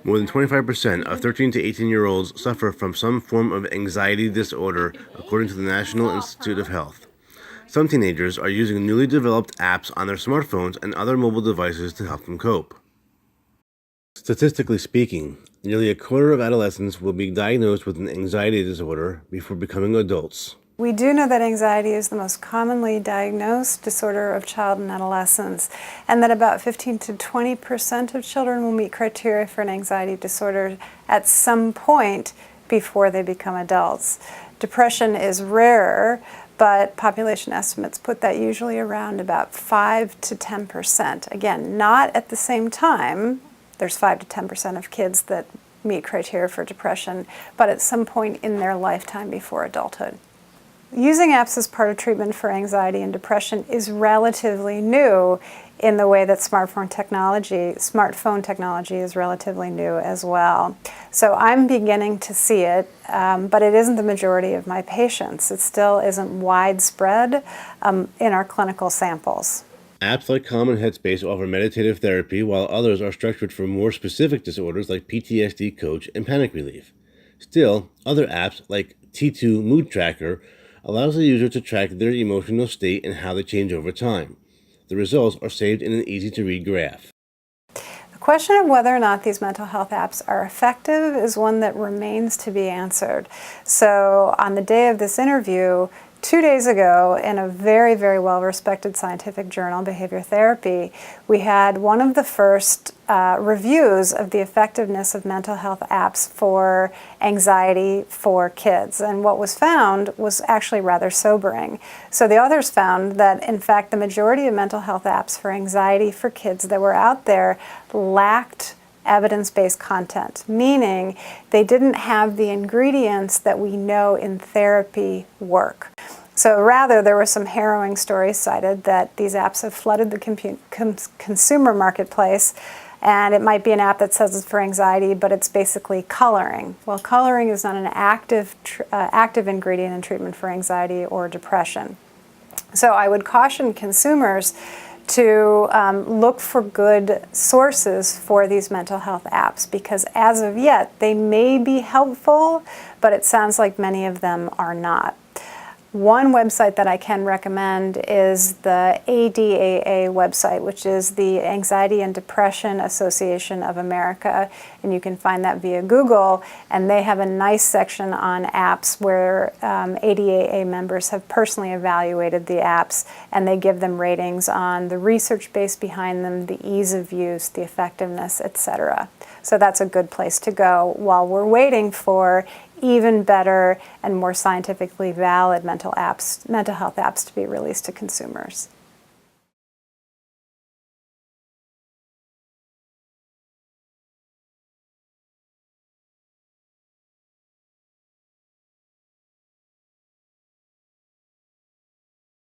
More than 25% of 13 to 18-year-olds suffer from some form of anxiety disorder, according to the National Institute of Health. Some teenagers are using newly developed apps on their smartphones and other mobile devices to help them cope. Statistically speaking, nearly a quarter of adolescents will be diagnosed with an anxiety disorder before becoming adults. We do know that anxiety is the most commonly diagnosed disorder of child and adolescence, and that about 15 to 20% of children will meet criteria for an anxiety disorder at some point before they become adults. Depression is rarer, but population estimates put that usually around about 5 to 10%. Again, not at the same time. There's 5 to 10% of kids that meet criteria for depression, but at some point in their lifetime before adulthood. Using apps as part of treatment for anxiety and depression is relatively new in the way that smartphone technology is relatively new as well. So I'm beginning to see it, but it isn't the majority of my patients. It still isn't widespread in our clinical samples. Apps like Calm and Headspace offer meditative therapy, while others are structured for more specific disorders like PTSD Coach and panic relief. Still, other apps like T2 Mood Tracker allows the user to track their emotional state and how they change over time. The results are saved in an easy-to-read graph. The question of whether or not these mental health apps are effective is one that remains to be answered. So on the day of this interview, 2 days ago, in a very, very well-respected scientific journal, Behavior Therapy, we had one of the first reviews of the effectiveness of mental health apps for anxiety for kids. And what was found was actually rather sobering. So the authors found that, in fact, the majority of mental health apps for anxiety for kids that were out there lacked evidence-based content, meaning they didn't have the ingredients that we know in therapy work. So rather, there were some harrowing stories cited that these apps have flooded the consumer marketplace, and it might be an app that says it's for anxiety, but it's basically coloring. Well, coloring is not an active ingredient in treatment for anxiety or depression. So I would caution consumers to look for good sources for these mental health apps, because as of yet, they may be helpful, but it sounds like many of them are not. One website that I can recommend is the ADAA website, which is the Anxiety and Depression Association of America, and you can find that via Google, and they have a nice section on apps where ADAA members have personally evaluated the apps, and they give them ratings on the research base behind them, the ease of use, the effectiveness, etc. So that's a good place to go while we're waiting for even better and more scientifically valid mental health apps to be released to consumers.